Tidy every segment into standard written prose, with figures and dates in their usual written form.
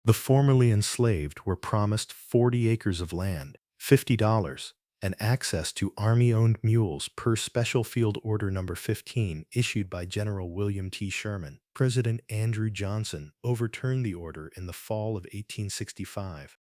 The formerly enslaved were promised 40 acres of land, $50, and access to Army-owned mules per Special Field Order No. 15 issued by General William T. Sherman. President Andrew Johnson overturned the order in the fall of 1865.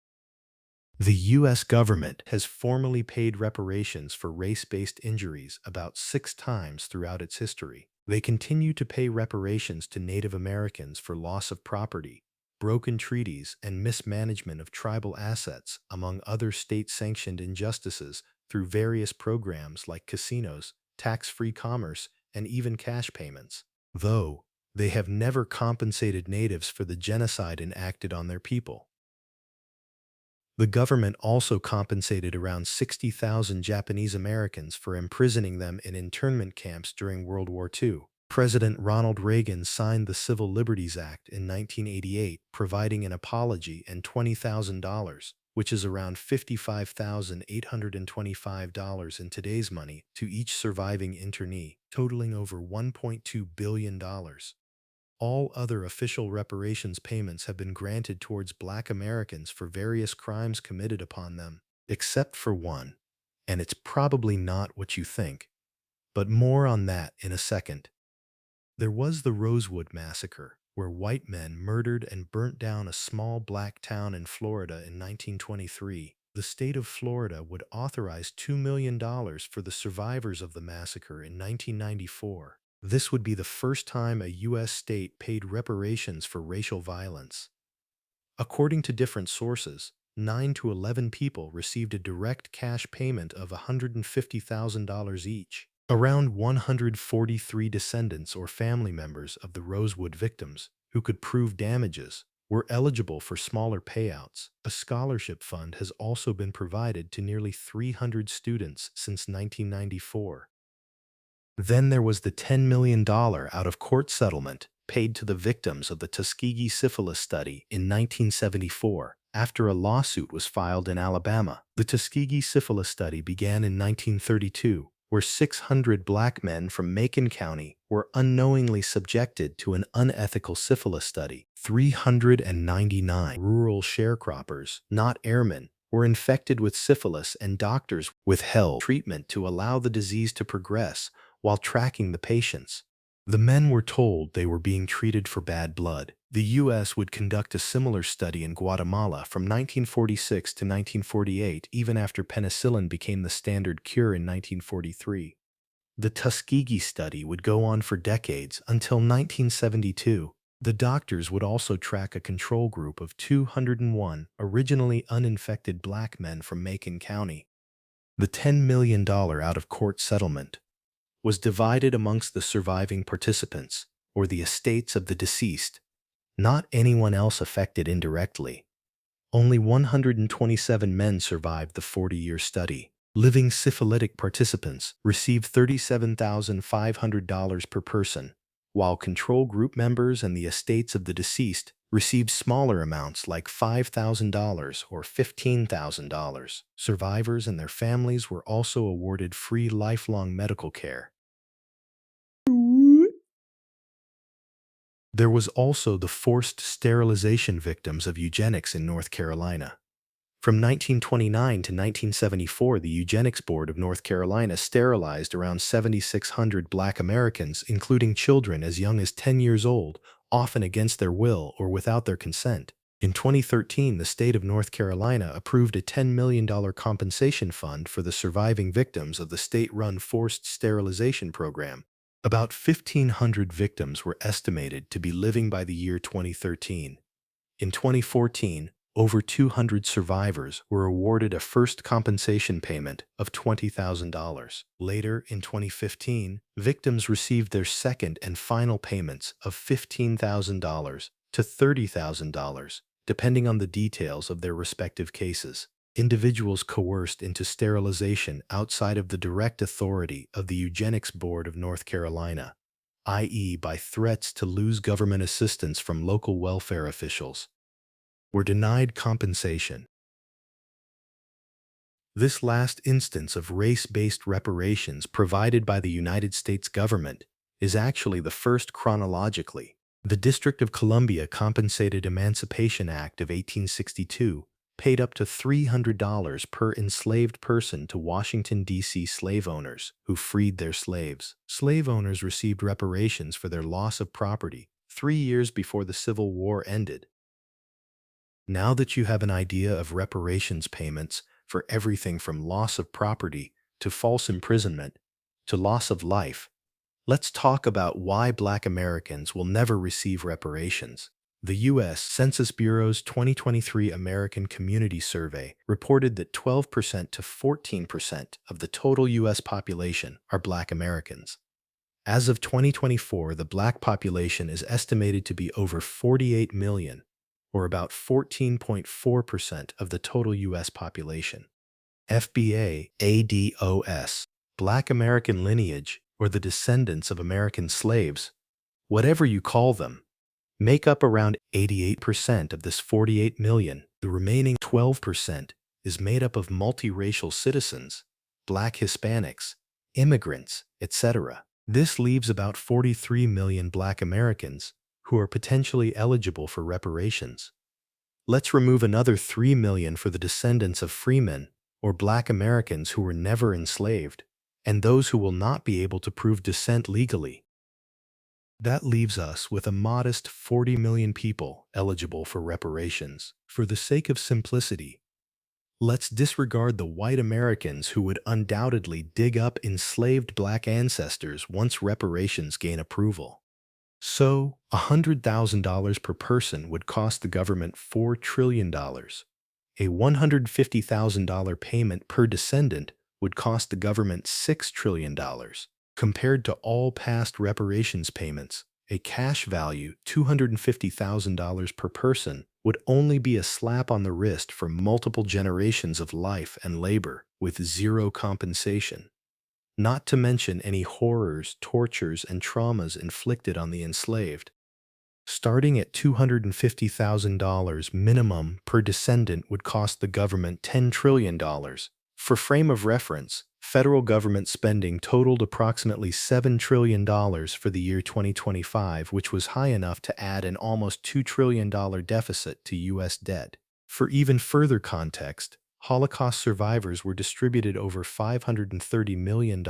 The U.S. government has formally paid reparations for race-based injuries about 6 times throughout its history. They continue to pay reparations to Native Americans for loss of property, broken treaties, and mismanagement of tribal assets, among other state-sanctioned injustices, through various programs like casinos, tax-free commerce, and even cash payments. Though, they have never compensated natives for the genocide enacted on their people. The government also compensated around 60,000 Japanese Americans for imprisoning them in internment camps during World War II. President Ronald Reagan signed the Civil Liberties Act in 1988, providing an apology and $20,000, which is around $55,825 in today's money, to each surviving internee, totaling over $1.2 billion. All other official reparations payments have been granted towards Black Americans for various crimes committed upon them, except for one, and it's probably not what you think. But more on that in a second. There was the Rosewood Massacre, where white men murdered and burnt down a small black town in Florida in 1923. The state of Florida would authorize $2 million for the survivors of the massacre in 1994. This would be the first time a U.S. state paid reparations for racial violence. According to different sources, 9 to 11 people received a direct cash payment of $150,000 each. Around 143 descendants or family members of the Rosewood victims, who could prove damages, were eligible for smaller payouts. A scholarship fund has also been provided to nearly 300 students since 1994. Then there was the $10 million out-of-court settlement paid to the victims of the Tuskegee syphilis study in 1974 after a lawsuit was filed in Alabama. The Tuskegee syphilis study began in 1932, where 600 black men from Macon County were unknowingly subjected to an unethical syphilis study. 399 rural sharecroppers, not airmen, were infected with syphilis, and doctors withheld treatment to allow the disease to progress while tracking the patients. The men were told they were being treated for bad blood. The U.S. would conduct a similar study in Guatemala from 1946 to 1948, even after penicillin became the standard cure in 1943. The Tuskegee study would go on for decades until 1972. The doctors would also track a control group of 201 originally uninfected black men from Macon County. The $10 million out-of-court settlement was divided amongst the surviving participants, or the estates of the deceased, not anyone else affected indirectly. Only 127 men survived the 40-year study. Living syphilitic participants received $37,500 per person, while control group members and the estates of the deceased received smaller amounts like $5,000 or $15,000. Survivors and their families were also awarded free lifelong medical care. There was also the forced sterilization victims of eugenics in North Carolina. From 1929 to 1974, the Eugenics Board of North Carolina sterilized around 7,600 black Americans, including children as young as 10 years old, often against their will or without their consent. In 2013, the state of North Carolina approved a $10 million compensation fund for the surviving victims of the state-run forced sterilization program. About 1,500 victims were estimated to be living by the year 2013. In 2014, over 200 survivors were awarded a first compensation payment of $20,000. Later, in 2015, victims received their second and final payments of $15,000 to $30,000, depending on the details of their respective cases. Individuals coerced into sterilization outside of the direct authority of the Eugenics Board of North Carolina, i.e. by threats to lose government assistance from local welfare officials, were denied compensation. This last instance of race-based reparations provided by the United States government is actually the first chronologically, The District of Columbia Compensated Emancipation Act of 1862 paid up to $300 per enslaved person to Washington, D.C. slave owners who freed their slaves. Slave owners received reparations for their loss of property 3 years before the Civil War ended. Now that you have an idea of reparations payments for everything from loss of property to false imprisonment to loss of life, let's talk about why Black Americans will never receive reparations. The U.S. Census Bureau's 2023 American Community Survey reported that 12% to 14% of the total U.S. population are Black Americans. As of 2024, the Black population is estimated to be over 48 million, or about 14.4% of the total U.S. population. FBA, ADOS, Black American lineage, or the descendants of American slaves, whatever you call them, make up around 88% of this 48 million. The remaining 12% is made up of multiracial citizens, Black Hispanics, immigrants, etc. This leaves about 43 million Black Americans who are potentially eligible for reparations. Let's remove another 3 million for the descendants of freemen or Black Americans who were never enslaved, and those who will not be able to prove descent legally. That leaves us with a modest 40 million people eligible for reparations. For the sake of simplicity, let's disregard the white Americans who would undoubtedly dig up enslaved Black ancestors once reparations gain approval. So, $100,000 per person would cost the government $4 trillion. A $150,000 payment per descendant would cost the government $6 trillion. Compared to all past reparations payments, a cash value $250,000 per person would only be a slap on the wrist for multiple generations of life and labor with zero compensation. Not to mention any horrors, tortures, and traumas inflicted on the enslaved. Starting at $250,000 minimum per descendant would cost the government $10 trillion. For frame of reference, federal government spending totaled approximately $7 trillion for the year 2025, which was high enough to add an almost $2 trillion deficit to U.S. debt. For even further context, Holocaust survivors were distributed over $530 million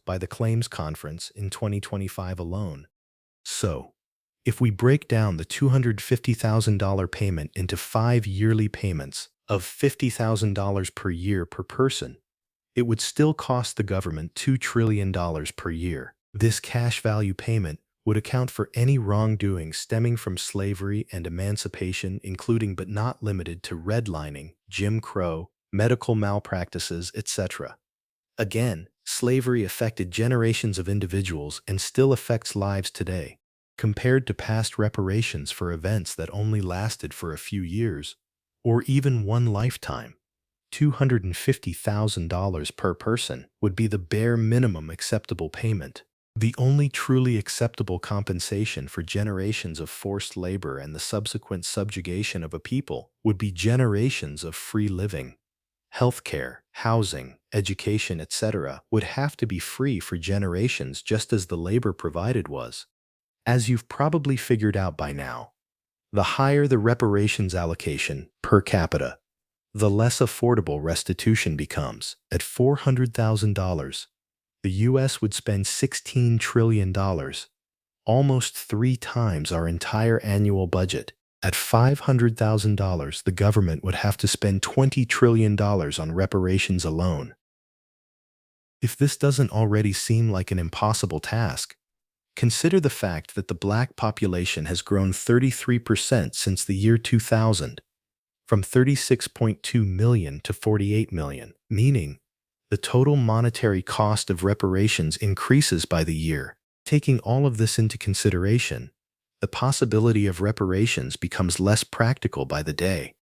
by the Claims Conference in 2025 alone. So, if we break down the $250,000 payment into 5 yearly payments of $50,000 per year per person, it would still cost the government $2 trillion per year. This cash value payment would account for any wrongdoing stemming from slavery and emancipation, including but not limited to redlining, Jim Crow, medical malpractices, etc. Again, slavery affected generations of individuals and still affects lives today. Compared to past reparations for events that only lasted for a few years, or even one lifetime, $250,000 per person would be the bare minimum acceptable payment. The only truly acceptable compensation for generations of forced labor and the subsequent subjugation of a people would be generations of free living. Healthcare, housing, education, etc. would have to be free for generations just as the labor provided was. As you've probably figured out by now, the higher the reparations allocation per capita, the less affordable restitution becomes. At $400,000, the U.S. would spend $16 trillion, almost 3 times our entire annual budget. At $500,000, the government would have to spend $20 trillion on reparations alone. If this doesn't already seem like an impossible task, consider the fact that the Black population has grown 33% since the year 2000, from 36.2 million to 48 million, meaning the total monetary cost of reparations increases by the year. Taking all of this into consideration, the possibility of reparations becomes less practical by the day.